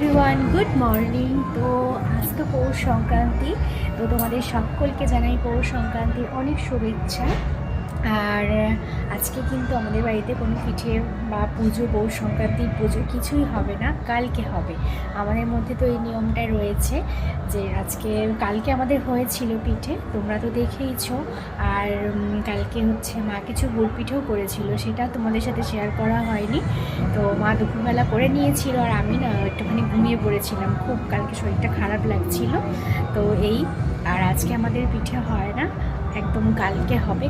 Everyone, good morning. তো আজ তো পৌষ সংক্রান্তি, তো তোমাদের সকলকে জানাই পৌষ সংক্রান্তির অনেক শুভেচ্ছা। আর আজকে কিন্তু আমাদের বাড়িতে কোনো পিঠে বা পুজো, পৌষ সংক্রান্তির পুজো কিছুই হবে না, কালকে হবে। আমাদের মধ্যে তো এই নিয়মটা রয়েছে যে কালকে আমাদের হয়েছিল পিঠে, তোমরা তো দেখেইছো। আর কালকে হচ্ছে মা কিছু গুড় পিঠেও করেছিল, সেটা তোমাদের সাথে শেয়ার করা হয়নি। তো মা দুপুরবেলা করে নিয়েছিল, আর আমি না একটুখানি ঘুমিয়ে পড়েছিলাম, খুব কালকে শরীরটা খারাপ লাগছিল। তো এই আর আজকে আমাদের পিঠে হয় না, একদম কালকে হবে।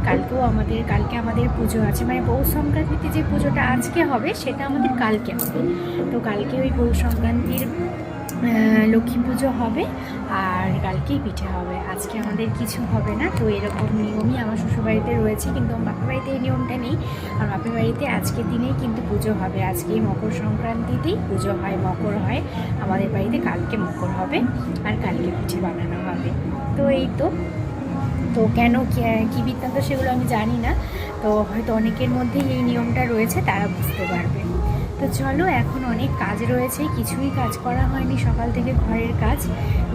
কালকে আমাদের পুজো আছে, মানে পৌষ সংক্রান্তিতে যে পুজোটা আজকে হবে সেটা আমাদের কালকে হবে। তো কালকে ওই পৌষ সংক্রান্তির লক্ষ্মী পুজো হবে, আর কালকেই পিঠে হবে। আজকে আমাদের কিছু হবে না। তো এরকম নিয়মই আমার শ্বশুরবাড়িতে রয়েছে, কিন্তু আমার বাপের বাড়িতে এই নিয়মটা নেই। আর বাপের বাড়িতে আজকের দিনেই কিন্তু পুজো হবে, আজকেই মকর সংক্রান্তিতেই পুজো হয়, মকর হয়। আমাদের বাড়িতে কালকে মকর হবে, আর কালকে পিঠে বানানো হবে। তো এই তো কেন কী বৃত্তান্ত সেগুলো আমি জানি না। তো হয়তো অনেকের মধ্যেই এই নিয়মটা রয়েছে, তারা বুঝতে পারবে। তো চলো, এখন অনেক কাজ রয়েছে, কিছুই কাজ করা হয়নি সকাল থেকে। ঘরের কাজ,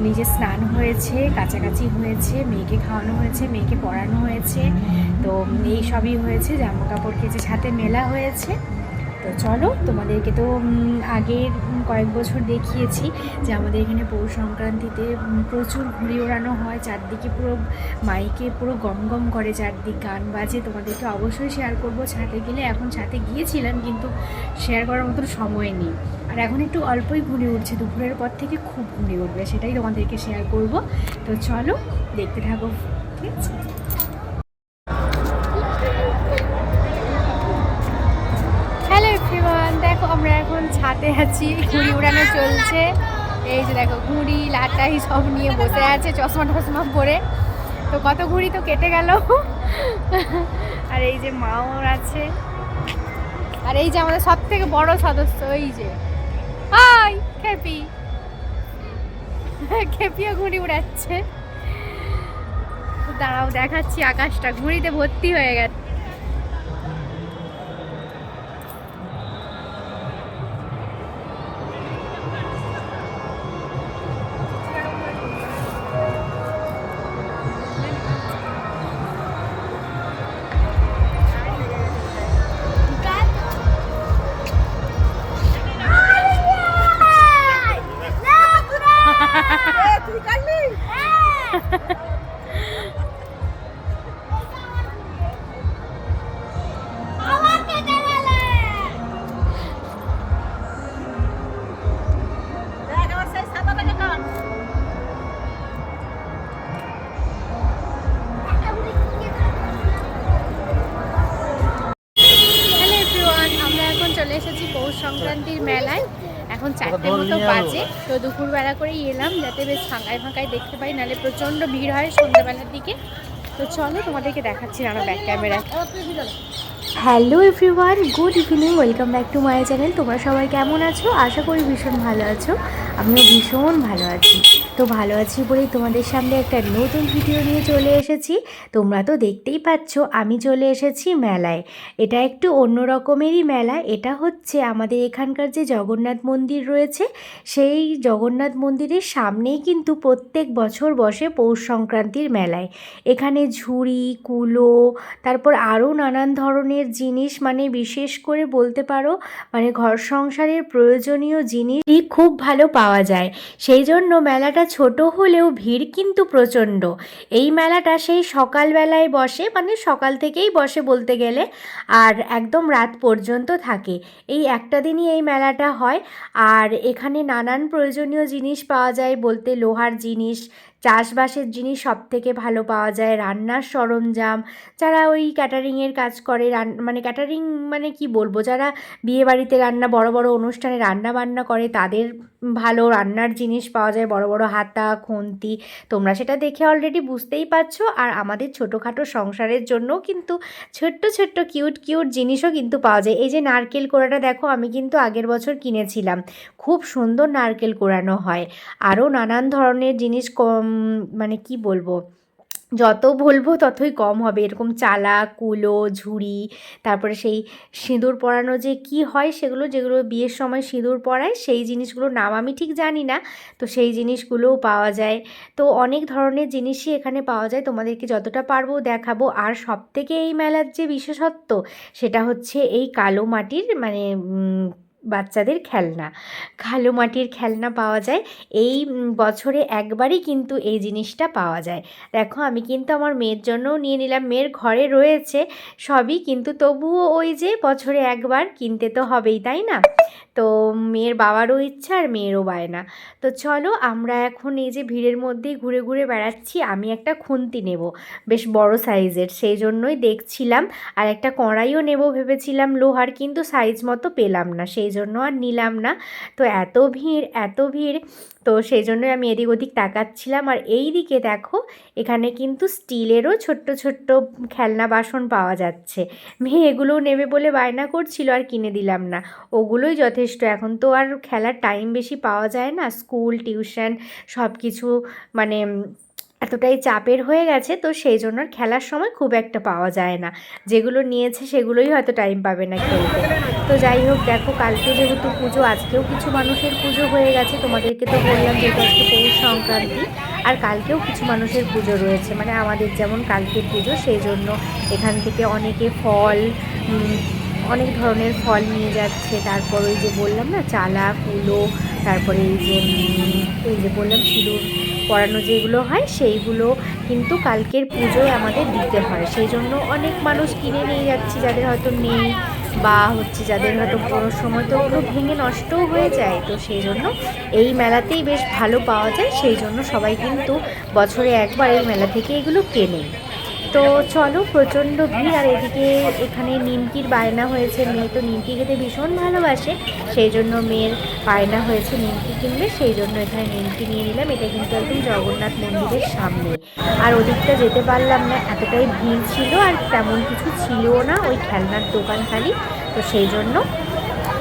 নিজে স্নান হয়েছে, কাচাকাচি হয়েছে, মেয়েকে খাওয়ানো হয়েছে, মেয়েকে পড়ানো হয়েছে। তো এই সবই হয়েছে, জামা কাপড় কেচে ছাদে মেলা হয়েছে। তো চলো, তোমাদেরকে তো আগের কয়েক বছর দেখিয়েছি যে আমাদের এখানে পৌষ সংক্রান্তিতে প্রচুর ঘুড়ি ওড়ানো হয়, চারদিকে পুরো মাইকে পুরো গম গম করে, চারদিক গান বাজে। তোমাদেরকে অবশ্যই শেয়ার করব ছাদে গেলে। এখন ছাদে গিয়েছিলাম, কিন্তু শেয়ার করার মতন সময় নেই। আর এখন একটু অল্পই ঘুড়ি উঠছে, দুপুরের পর থেকে খুব ঘুড়ি উঠবে, সেটাই তোমাদেরকে শেয়ার করব। তো চলো, দেখতে থাকো, ঠিক আছে। হ্যালো এভরিওয়ান, দেখো আমরা এখন ছাদে আছি, ঘুড়ি উড়ানো চলছে। এই যে দেখো, ঘুড়ি লাটাই সব নিয়ে বসে আছে, চশমা টশমা পরে। তো কত ঘুড়ি তো কেটে গেল। আর এই যে মাও আছে, আর এই যে আমাদের সব থেকে বড় সদস্য, এই যে হাই খেপি। খেপিও ঘুড়ি উড়াচ্ছে। দাঁড়াও, দেখাচ্ছি, আকাশটা ঘুড়িতে ভর্তি হয়ে গেছে। চলে এসেছি পৌষ সংক্রান্তির মেলায়, এখন 4টে মতো বাজে। তো দুপুরবেলা করেই এলাম, যাতে বেশ ফাঁকায় ফাঁকায় দেখতে পাই, নাহলে প্রচণ্ড ভিড় হয় সন্ধ্যাবেলার দিকে। তো চলো, তোমাদেরকে দেখাচ্ছি আমার back camera. Hello everyone, good evening, welcome back to my channel. তোমরা সবাই কেমন আছো? আশা করি ভীষণ ভালো আছো, আমিও ভীষণ ভালো আছি। তো ভালো আছি বলেই তোমাদের সামনে একটা নতুন ভিডিও নিয়ে চলে এসেছি। তোমরা তো দেখতেই পাচ্ছ, আমি চলে এসেছি মেলায়। এটা একটু অন্য রকমেরই মেলা। এটা হচ্ছে আমাদের এখানকার যে জগন্নাথ মন্দির রয়েছে, সেই জগন্নাথ মন্দিরের সামনেই কিন্তু প্রত্যেক বছর বসে পৌষ সংক্রান্তির মেলায়। এখানে ঝুড়ি, কুলো, তারপর আরও নানান ধরনের জিনিস, মানে বিশেষ করে বলতে পারো মানে ঘর সংসারের প্রয়োজনীয় জিনিসই খুব ভালো পাওয়া যায়। সেই জন্য মেলাটা ছোট হলেও ভিড় কিন্তু প্রচণ্ড। এই মেলাটা সেই সকালবেলায় বসে, মানে সকাল থেকেই বসে বলতে গেলে, আর একদম রাত পর্যন্ত থাকে। এই একটা দিনই এই মেলাটা হয়। আর এখানে নানান প্রয়োজনীয় জিনিস পাওয়া যায়, বলতে লোহার জিনিস, চাষবাসের জিনিস সব থেকে ভালো পাওয়া যায়, রান্নার সরঞ্জাম, যারা ওই ক্যাটারিংয়ের কাজ করে, মানে ক্যাটারিং মানে কি বলবো, যারা বিয়েবাড়িতে রান্না, বড় বড় অনুষ্ঠানে রান্না বান্না করে, তাদের ভালো রান্নার জিনিস পাওয়া যায়, বড় বড় হাতা, খুন্তি। তোমরা সেটা দেখে অলরেডি বুঝতেই পারছো। আর আমাদের ছোটোখাটো সংসারের জন্য কিন্তু ছোট্ট ছোট্ট কিউট কিউট জিনিসও কিন্তু পাওয়া যায়। এই যে নারকেল কোড়াটা দেখো, আমি কিন্তু আগের বছর কিনেছিলাম, খুব সুন্দর নারকেল কোড়ানো হয়। আরও নানান ধরনের জিনিস, মানে কি বলবো, যত বলবো ততই কম হবে। এরকম চালা, কুলো, ঝুড়ি, তারপরে সেই সিঁদুর পরানো যে কি হয় সেগুলো, যেগুলো বিয়ের সময় সিঁদুর পরায়, সেই জিনিসগুলোর নাম আমি ঠিক জানি না, তো সেই জিনিসগুলোও পাওয়া যায়। তো অনেক ধরনের জিনিসই এখানে পাওয়া যায়, তোমাদেরকে যতটা পারবো দেখাবো। আর সবথেকে এই মেলার যে বিশেষত্ব সেটা হচ্ছে এই কালো মাটির মানে বাচ্চাদের খেলনা, কালো মাটির খেলনা পাওয়া যায়। এই বছরে একবারই কিন্তু এই জিনিসটা পাওয়া যায়। দেখো আমি কিন্তু আমার মেয়ের জন্যও নিয়ে নিলাম, মেয়ের ঘরে রয়েছে সবই, কিন্তু তবুও ওই যে বছরে একবার কিনতে তো হবেই, তাই না? তো মেয়ের বাবারও ইচ্ছা আর মেয়েরও বায়না। তো চলো আমরা এখন এই যে ভিড়ের মধ্যেই ঘুরে ঘুরে বেড়াচ্ছি। আমি একটা খুন্তি নেব বেশ বড় সাইজের, সেই জন্যই দেখছিলাম। আর একটা কড়াইও নেব ভেবেছিলাম লোহার, কিন্তু সাইজ মতো পেলাম না, সেই জন্য আর নিলাম না। তো এত ভিড় এত ভিড়, তো সেই জন্যই আমি এদিক ওদিক তাকাচ্ছিলাম। আর এই দিকে দেখো এখানে কিন্তু স্টিলেরও ছোট্ট ছোট্ট খেলনা বাসন পাওয়া যাচ্ছে। মেয়ে এগুলোও নেবে বলে বায়না করছিল, আর কিনে দিলাম না। ওগুলোই যথেষ্ট, এখন তো আর খেলার টাইম বেশি পাওয়া যায় না, স্কুল টিউশন সব কিছু মানে এতটাই চাপের হয়ে গেছে, তো সেই জন্য আর খেলার সময় খুব একটা পাওয়া যায় না। যেগুলো নিয়েছে সেগুলোই হয়তো টাইম পাবে না খেলতে। তো যাই হোক, দেখো কালকে যেহেতু পুজো, আজকেও কিছু মানুষের পুজো হয়ে গেছে, তোমাদেরকে তো বললাম যেহেতু আজকে পৌষ সংক্রান্তি, আর কালকেও কিছু মানুষের পুজো রয়েছে, মানে আমাদের যেমন কালকে পুজো, সেই জন্য এখান থেকে অনেকে ফল, অনেক ধরনের ফল নিয়ে যাচ্ছে। তারপর ওই যে বললাম না চালা, কুলো, তারপরে এই যে বললাম সিঁদুর পরানো যেগুলো হয় সেইগুলো কিন্তু কালকের পুজোয় আমাদের দিতে হয়, সেই জন্য অনেক মানুষ কিনে নিয়ে যাচ্ছে, যাদের হয়তো নেই, বা হচ্ছে যাদের হয়তো কোনো সময় তো ওগুলো ভেঙে নষ্টও হয়ে যায়। তো সেই জন্য এই মেলাতেই বেশ ভালো পাওয়া যায়, সেই জন্য সবাই কিন্তু বছরে একবার এই মেলা থেকে এগুলো কেনে। তো চলো, প্রচণ্ড ভিড়। আর এদিকে এখানে নিমকির বায়না হয়েছে, মেয়ে তো নিমকি খেতে ভীষণ ভালোবাসে, সেই জন্য মেয়ের বায়না হয়েছে নিমকি কিনবে, সেই জন্য এখানে নিমকি নিয়ে নিলাম। এটা কিন্তু একদম জগন্নাথ মন্দিরের সামনে। আর ওদিকটা যেতে পারলাম না, এতটাই ভিড় ছিল, আর তেমন কিছু ছিলও না, ওই খেলনার দোকান খালি, তো সেই জন্য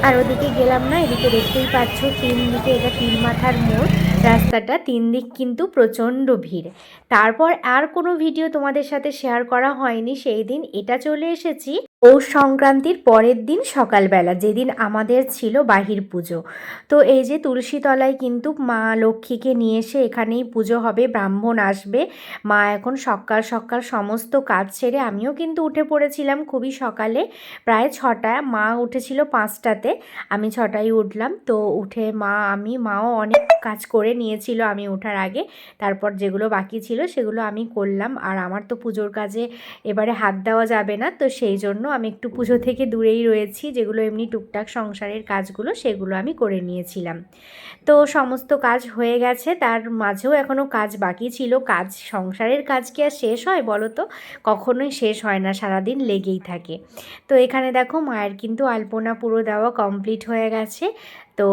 আর ওদিকে গেলাম না। এদিকে দেখতেই পাচ্ছ তিন দিকে, এটা তিন মাথার মোড় রাস্তাটা, তিন দিক কিন্তু প্রচণ্ড ভিড়। তারপর আর কোনো ভিডিও তোমাদের সাথে শেয়ার করা হয়নি সেই দিন। এটা চলে এসেছি পৌষ সংক্রান্তির পরের দিন সকালবেলা, যেদিন আমাদের ছিল বাহির পুজো। তো এই যে তুলসী তলায় কিন্তু মা লক্ষ্মীকে নিয়ে এসে এখানেই পুজো হবে, ব্রাহ্মণ আসবে। মা এখন সকাল সকাল সমস্ত কাজ সেরে, আমিও কিন্তু উঠে পড়েছিলাম খুবই সকালে, প্রায় 6টা, মা উঠেছিল 5টাতে, আমি 6টায় উঠলাম। তো উঠে মাও অনেক কাজ করে নিয়েছিল আমি ওঠার আগে, তারপর যেগুলো বাকি ছিল সেগুলো আমি করলাম। আর আমার তো পুজোর কাজে এবারে হাত দেওয়া যাবে না, তো সেই জন্য আমি একটু পুজো থেকে দূরেই রয়েছি, যেগুলো এমনি টুকটাক সংসারের কাজগুলো সেগুলো আমি করে নিয়েছিলাম। তো সমস্ত কাজ হয়ে গেছে, তার মাঝেও এখনও কাজ বাকি ছিল। কাজ, সংসারের কাজ কি আর শেষ হয় বলো তো? কখনোই শেষ হয় না, সারাদিন লেগেই থাকে। তো এখানে দেখো মায়ের কিন্তু আলপনা পুরো দেওয়া কমপ্লিট হয়ে গেছে। তো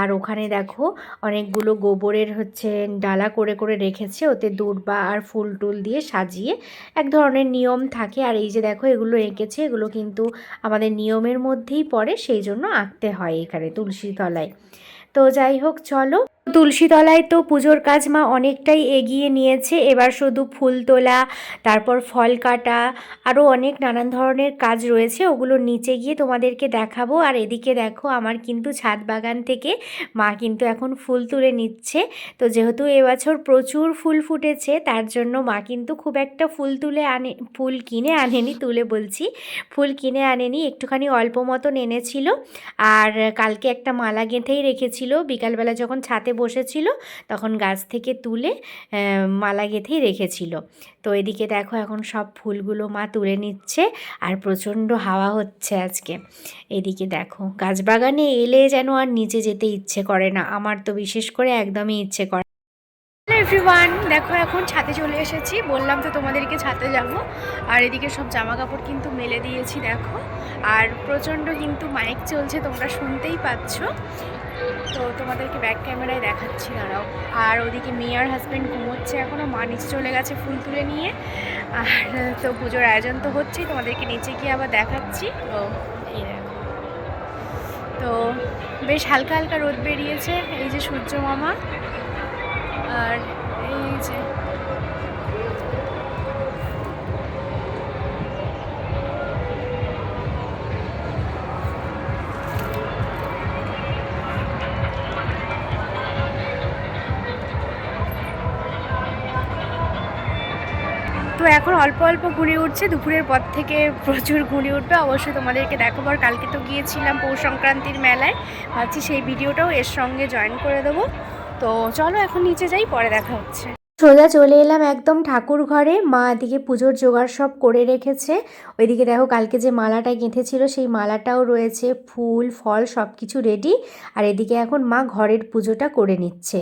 আর ওখানে দেখো অনেকগুলো গোবরের হচ্ছে ডালা করে করে রেখেছে, ওতে দূর্বা আর ফুল টুল দিয়ে সাজিয়ে, এক ধরনের নিয়ম থাকে। আর এই যে দেখো এগুলো এঁকেছে, এগুলো কিন্তু আমাদের নিয়মের মধ্যেই পড়ে, সেই জন্য আঁকতে হয় এখানে তুলসী তলায়। তো যাই হোক চলো, তুলসীতলায় তো পুজোর কাজ মা অনেকটাই এগিয়ে নিয়েছে, এবার শুধু ফুল তোলা, তারপর ফল কাটা, আরও অনেক নানান ধরনের কাজ রয়েছে, ওগুলো নিচে গিয়ে তোমাদেরকে দেখাবো। আর এদিকে দেখো আমার কিন্তু ছাদ বাগান থেকে মা কিন্তু এখন ফুল তুলে নিচ্ছে। তো যেহেতু এবছর প্রচুর ফুল ফুটেছে, তার জন্য মা কিন্তু খুব একটা ফুল কিনে আনেনি, তুলে বলছি, ফুল কিনে আনেনি, একটুখানি অল্প মতন এনেছিল। আর কালকে একটা মালা গেঁথেই রেখেছিল, বিকালবেলা যখন ছাতে বসেছিল তখন গাছ থেকে তুলে মালা গেঁথেই রেখেছিল। তো এদিকে দেখো এখন সব ফুলগুলো মা তুলে নিচ্ছে, আর প্রচণ্ড হাওয়া হচ্ছে আজকে। এদিকে দেখো গাছবাগানে এলে যেন আর নিচে যেতে ইচ্ছে করে না, আমার তো বিশেষ করে একদমই ইচ্ছে করে। হ্যালো এভরিওয়ান, দেখো এখন ছাদে চলে এসেছি, বললাম তো তোমাদেরকে ছাদে যাব। আর এদিকে সব জামা কাপড় কিন্তু মেলে দিয়েছি দেখো, আর প্রচণ্ড কিন্তু মাইক চলছে, তোমরা শুনতেই পাচ্ছ। তো তোমাদেরকে ব্যাক ক্যামেরায় দেখাচ্ছি, দাঁড়াও। আর ওদিকে মেয়ে আর হাজব্যান্ড ঘুমোচ্ছে এখনও, মা নিচে চলে গেছে ফুল তুলে নিয়ে। আর তো পুজোর আয়োজন তো হচ্ছেই, তোমাদেরকে নিচে গিয়ে আবার দেখাচ্ছি। তো এই দেখো, তো বেশ হালকা হালকা রোদ বেরিয়েছে, এই যে সূর্য মামা। আর এই যে এখন অল্প অল্প ঘুরে উঠছে, দুপুরের পর থেকে প্রচুর ঘুরে উঠবে, অবশ্যই তোমাদেরকে দেখাবো। আর কালকে তো গিয়েছিলাম পৌষ সংক্রান্তির মেলায়, ভাবছি সেই ভিডিওটাও এর সঙ্গে জয়েন করে দেবো। তো চলো এখন নিচে যাই, পরে দেখা হচ্ছে। সোজা চলে এলাম একদম ঠাকুর ঘরে। মা এদিকে পুজোর জোগাড় সব করে রেখেছে। ওইদিকে দেখো কালকে যে মালাটা গেঁথেছিল সেই মালাটাও রয়েছে, ফুল ফল সব কিছু রেডি। আর এদিকে এখন মা ঘরের পুজোটা করে নিচ্ছে।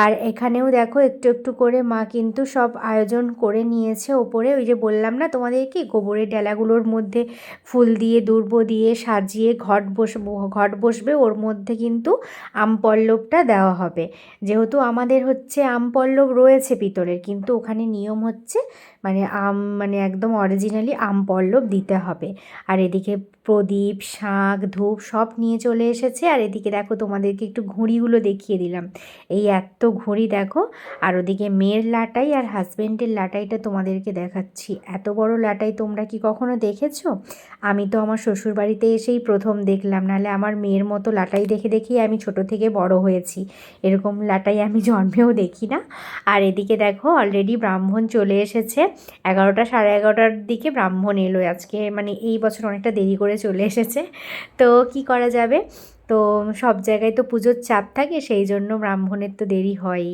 আর এখানেও দেখো একটু একটু করে মা কিন্তু সব আয়োজন করে নিয়েছে। ওপরে ওই যে বললাম না তোমাদেরকে, গোবরের ডেলাগুলোর মধ্যে ফুল দিয়ে দুর্ব দিয়ে সাজিয়ে ঘট বসবে, ওর মধ্যে কিন্তু আম পল্লবটা দেওয়া হবে। যেহেতু আমাদের হচ্ছে আম পল্লব রয়েছে পিতলের, কিন্তু ওখানে নিয়ম হচ্ছে মানে একদম অরিজিনালি আম পল্লব দিতে হবে। আর এদিকে প্রদীপ, শাঁখ, ধূপ সব নিয়ে চলে এসেছে। আর এদিকে দেখো তোমাদেরকে একটু ঘুড়িগুলো দেখিয়ে দিলাম, এই এত ঘুড়ি দেখো। আর ওদিকে মেয়ের লাটাই আর হাজব্যান্ডের লাটাইটা তোমাদেরকে দেখাচ্ছি। এত বড় লাটাই তোমরা কি কখনো দেখেছো? আমি তো আমার শ্বশুরবাড়িতে এসেই প্রথম দেখলাম, নাহলে আমার মেয়ের মতো লাটাই দেখে দেখেই আমি ছোট থেকে বড় হয়েছি, এরকম লাটাই আমি জন্মেও দেখি না। আর এদিকে দেখো অলরেডি ব্রাহ্মণ চলে এসেছে, 11টা 11:30টার দিকে ব্রাহ্মণ এলো আজকে, মানে এই বছর অনেকটা দেরি করে চলে এসেছে। তো কি করা যাবে, তো সব জায়গায় তো পুজোর চাপ থাকে, সেই জন্য ব্রাহ্মণের তো দেরি হয়ই।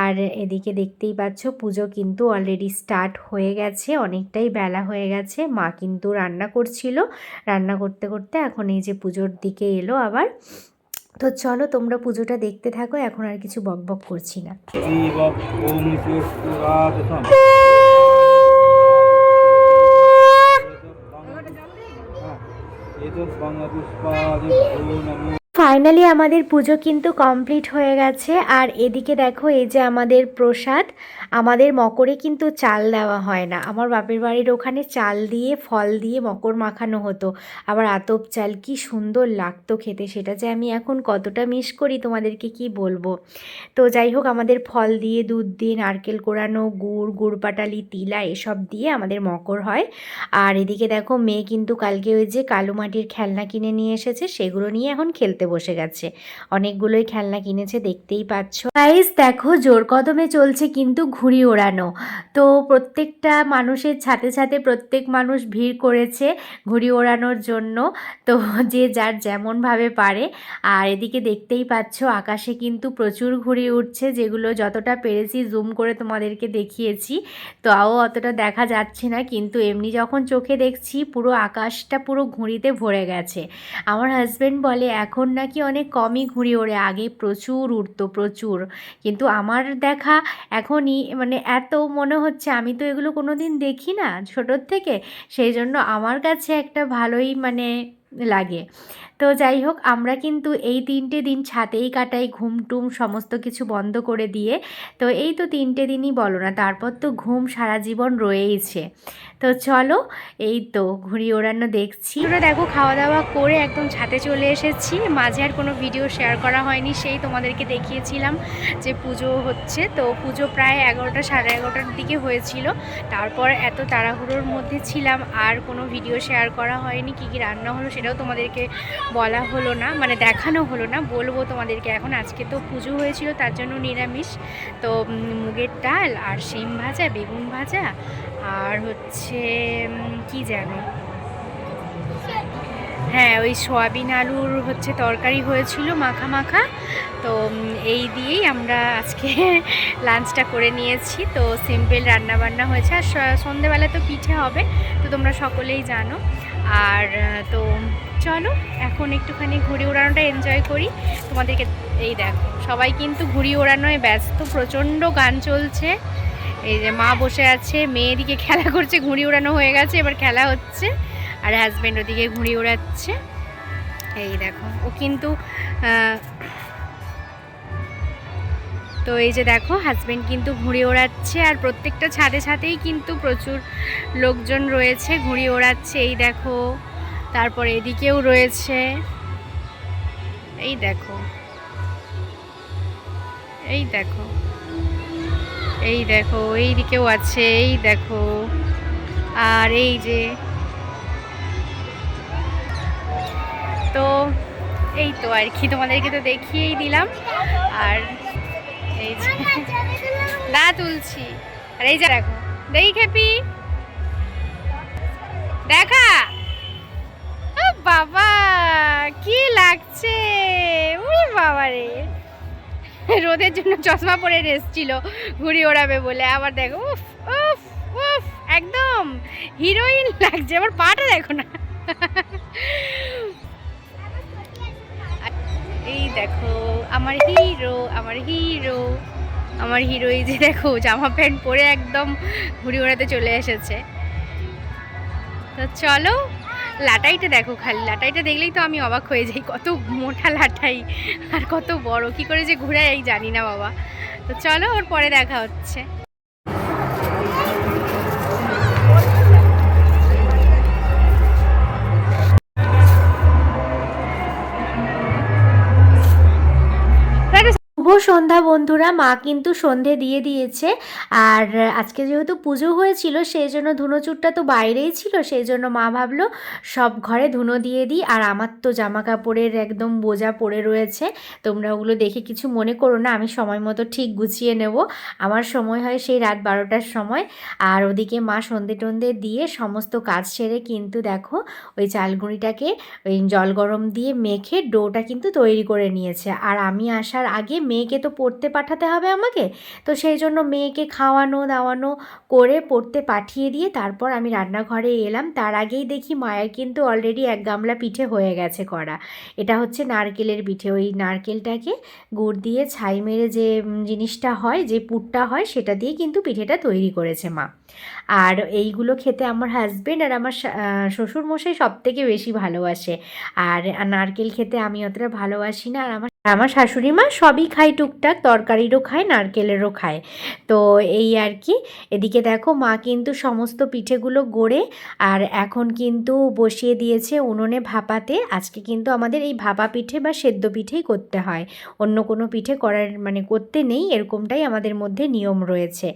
আর এদিকে দেখতেই পাচ্ছ পুজো কিন্তু অলরেডি স্টার্ট হয়ে গেছে, অনেকটাই বেলা হয়ে গেছে। মা কিন্তু রান্না করছিল, রান্না করতে করতে এখন এই যে পুজোর দিকে এলো আবার। তো চলো তোমরা পুজোটা দেখতে থাকো, এখন আর কিছু বকবক করছি না। ফাইনালি আমাদের পুজো কিন্তু কমপ্লিট হয়ে গেছে। আর এদিকে দেখো এই যে আমাদের প্রসাদ, আমাদের মকরে কিন্তু চাল দেওয়া হয় না, আমার বাপের বাড়ির ওখানে চাল দিয়ে ফল দিয়ে মকর মাখানো হতো, আবার আতপ চাল, কি সুন্দর লাগতো খেতে, সেটা যে আমি এখন কতটা মিস করি তোমাদেরকে কি বলবো। তো যাই হোক, আমাদের ফল দিয়ে, দুধ দিয়ে, নারকেল কোড়ানো, গুড় পাটালি, তিলা এসব দিয়ে আমাদের মকর হয়। আর এদিকে দেখো মেয়ে কিন্তু কালকে ওই যে কালো মাটির খেলনা কিনে নিয়ে এসেছে, সেগুলো নিয়ে এখন খেলতে বসে গেছে। অনেকগুলোই খেলনা কিনেছে দেখতেই পাচ্ছ। গাইস দেখো জোর কদমে চলছে কিন্তু ঘুড়ি ওড়ানো। তো প্রত্যেকটা মানুষের ছাতে ছাতে প্রত্যেক মানুষ ভিড় করেছে ঘুড়ি ওড়ানোর জন্য। তো যে যার যেমনভাবে পারে। আর এদিকে দেখতেই পাচ্ছ আকাশে কিন্তু প্রচুর ঘুড়ি উঠছে, যেগুলো যতটা পেরেছি জুম করে তোমাদেরকে দেখিয়েছি, তাও অতটা দেখা যাচ্ছে না, কিন্তু এমনি যখন চোখে দেখছি পুরো আকাশটা পুরো ঘুড়িতে ভরে গেছে। আমার হাজব্যান্ড বলে এখন নাকি অনেক কমই ঘুড়ি ওড়ে, আগে প্রচুর উড়তো প্রচুর, কিন্তু আমার দেখা এখনই মানে এত মনে হচ্ছে আমি তো এগুলো কোনো দিন দেখি না ছোটোর থেকে, সেই জন্য আমার কাছে একটা ভালোই মানে লাগে। তো যাই হোক, আমরা কিন্তু এই 3টে দিন ছাদেই কাটাই, ঘুমটুম সমস্ত কিছু বন্ধ করে দিয়ে। তো এই তো 3টে দিনই বলো না, তারপর তো ঘুম সারা জীবন রয়েইছে। তো চলো এই তো ঘুড়ি ওড়ানো দেখছি। ওরা দেখো খাওয়া দাওয়া করে একদম ছাদে চলে এসেছি, মাঝে আর কোনো ভিডিও শেয়ার করা হয়নি, সেই তোমাদেরকে দেখিয়েছিলাম যে পুজো হচ্ছে। তো পুজো প্রায় 11টা 11:30টার দিকে হয়েছিল, তারপর এত তাড়াহুড়োর মধ্যে ছিলাম আর কোনো ভিডিও শেয়ার করা হয়নি। কী কী রান্না হলো সেটাও তোমাদেরকে বলা হলো না, মানে দেখানো হলো না, বলবো তোমাদেরকে এখন। আজকে তো পুজো হয়েছিল তার জন্য নিরামিষ, তো মুগের ডাল আর শিম ভাজা, বেগুন ভাজা, আর হচ্ছে কি যেন, হ্যাঁ ওই সয়াবিন আলুর হচ্ছে তরকারি হয়েছিল মাখা মাখা। তো এই দিয়েই আমরা আজকে লাঞ্চটা করে নিয়েছি। তো সিম্পল রান্নাবান্না হয়েছে, আর সন্ধেবেলা তো পিঠে হবে, তো তোমরা সকলেই জানো। আর তো চলো এখন একটুখানি ঘুড়ি ওড়ানোটা এনজয় করি তোমাদেরকে। এই দেখো সবাই কিন্তু ঘুড়ি ওড়ানোয় ব্যস্ত, প্রচণ্ড গান চলছে। এই যে মা বসে আছে, মেয়ে দিকে খেলা করছে, ঘুড়ি ওড়ানো হয়ে গেছে, এবার খেলা হচ্ছে। আর হাজব্যান্ড ওদিকে ঘুড়ি ওড়াচ্ছে, এই দেখো ও কিন্তু তো এই যে দেখো হাজব্যান্ড কিন্তু ঘুড়ি ওড়াচ্ছে। আর প্রত্যেকটা ছাদে ছাদেই কিন্তু প্রচুর লোকজন রয়েছে, ঘুড়ি ওড়াচ্ছে। এই দেখো তারপর এদিকেও রয়েছে, এই দেখো এই দেখো এই দেখো এই দিকেও আছে, এই দেখো। আর এই যে তো এই তো আর কি, তোমাদেরকে তো দেখিয়েই দিলাম। আর এই যে দা তুলছি, আর এই যে দেখো দেখি খেপি দেখা। ও বাবা কি লাগছে, ওরে বাবা রে, রোদের জন্য চশমা পরে এসেছিল ঘুড়ি ওড়াবে বলে, আবার দেখো উফ উফ উফ, একদম হিরোইন লাগছে। আবার পাটা দেখো না, এই দেখো আমার হিরো, আমার হিরো, আমার হিরো। এই যে দেখো জামা প্যান্ট পরে একদম ঘুড়ি ওড়াতে চলে এসেছে। তো চলো, লাটাইটা দেখো, খালি লাটাইটা দেখলেই তো আমি অবাক হয়ে যাই, কত মোটা লাটাই আর কত বড়, কি করে যে ঘুরায় এই জানি না বাবা। তো চলো, ওর পরে দেখা হচ্ছে। শুভ সন্ধ্যা বন্ধুরা, মা কিন্তু সন্ধে দিয়ে দিয়েছে। আর আজকে যেহেতু পুজো হয়েছিল সেই জন্য ধুনোচুরটা তো বাইরেই ছিল, সেই জন্য মা ভাবলো সব ঘরে ধুনো দিয়ে দিই। আর আমার তো জামা কাপড়ের একদম বোঝা পড়ে রয়েছে, তোমরা ওগুলো দেখে কিছু মনে করো না, আমি সময় মতো ঠিক গুছিয়ে নেব। আমার সময় হয় সেই রাত 12টার সময়। আর ওদিকে মা সন্ধে টন্ধে দিয়ে সমস্ত কাজ সেরে কিন্তু দেখো ওই চালগুঁড়িটাকে ওই জল গরম দিয়ে মেখে ডোটা কিন্তু তৈরি করে নিয়েছে। আর আমি আসার আগে মেয়েকে তো পড়তে পাঠাতে হবে আমাকে, তো সেই জন্য মেয়েকে খাওয়ানো দাওয়ানো করে পড়তে পাঠিয়ে দিয়ে তারপর আমি রান্নাঘরে এলাম। তার আগেই দেখি মায়ের কিন্তু অলরেডি 1 গামলা পিঠে হয়ে গেছে করা। এটা হচ্ছে নারকেলের পিঠে, ওই নারকেলটাকে গুড় দিয়ে ছাই মেরে যে জিনিসটা হয়, যে পুরটা হয়, সেটা দিয়ে কিন্তু পিঠেটা তৈরি করেছে মা। আর এইগুলো খেতে আমার হাজবেন্ড আর আমার শ্বশুরমশাই সবথেকে বেশি ভালোবাসে। আর নারকেল খেতে আমি অতটা ভালোবাসি না। আর আমার শাশুড়ি মা সবই খায়, টুকটাক তরকারিরও খায় নারকেলেরও খায়। তো এই আর কি। এদিকে দেখো মা কিন্তু সমস্ত পিঠেগুলো গড়ে আর এখন কিন্তু বসিয়ে দিয়েছে উনুনে ভাপাতে। আজকে কিন্তু আমাদের এই ভাপা পিঠে বা সেদ্ধ পিঠেই করতে হয়, অন্য কোনো পিঠে করার মানে করতে নেই, এরকমটাই আমাদের মধ্যে নিয়ম রয়েছে।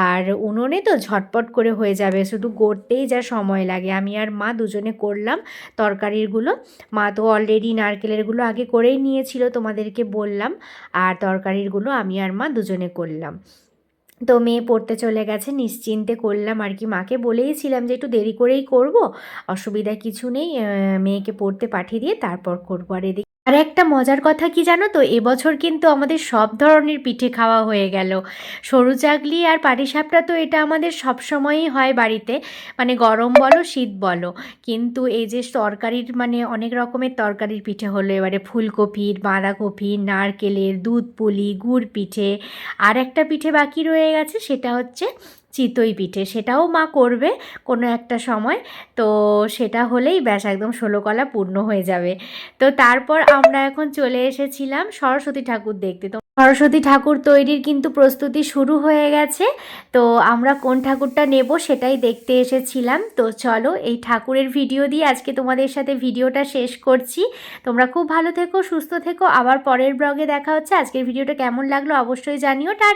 আর উনুনে তো ঝটপট করে হয়ে যাবে, শুধু গড়তেই যা সময় লাগে। আমি আর মা দুজনে করলাম তরকারিরগুলো। মা তো অলরেডি নারকেলেরগুলো আগে করেই নিয়েছিল, তোমাদেরকে বললাম। আর তরকারিরগুলো আমি আর মা দুজনে করলাম। তো মেয়ে পড়তে চলে গেছে, নিশ্চিন্তে করলাম আর কি। মাকে বলেইছিলাম যে একটু দেরি করেই করব, অসুবিধা কিছু নেই, মেয়েকে পড়তে পাঠিয়ে দিয়ে তারপর করবো। আর এদিকে আর একটা মজার কথা কি জানো তো, এবছর কিন্তু আমাদের সব ধরনের পিঠে খাওয়া হয়ে গেল। সরু চাকলি আর পাটিসাপটা তো এটা আমাদের সব সময়ই হয় বাড়িতে, মানে গরম বলো শীত বলো। কিন্তু এই যে তরকারির মানে অনেক রকমের তরকারির পিঠে হলো এবারে, ফুলকপির, বাঁধাকপির, নারকেলের, দুধ পুলি, গুড় পিঠে। আর একটা পিঠে বাকি রয়ে গেছে, সেটা হচ্ছে চিতই পিঠে, সেটাও মা করবে কোনো একটা সময়। তো সেটা হলেই ব্যাস একদম 16 কলা পূর্ণ হয়ে যাবে। তো তারপর আমরা এখন চলে এসেছিলাম সরস্বতী ঠাকুর দেখতে। তো সরস্বতী ঠাকুর তৈরির কিন্তু প্রস্তুতি শুরু হয়ে গেছে। তো আমরা কোন ঠাকুরটা নেব সেটাই দেখতে এসেছিলাম। তো চলো, এই ঠাকুরের ভিডিও দিয়ে আজকে তোমাদের সাথে ভিডিওটা শেষ করছি। তোমরা খুব ভালো থেকো, সুস্থ থেকো, আবার পরের ব্লগে দেখা হচ্ছে। আজকের ভিডিওটা কেমন লাগলো অবশ্যই জানিও। টাটা।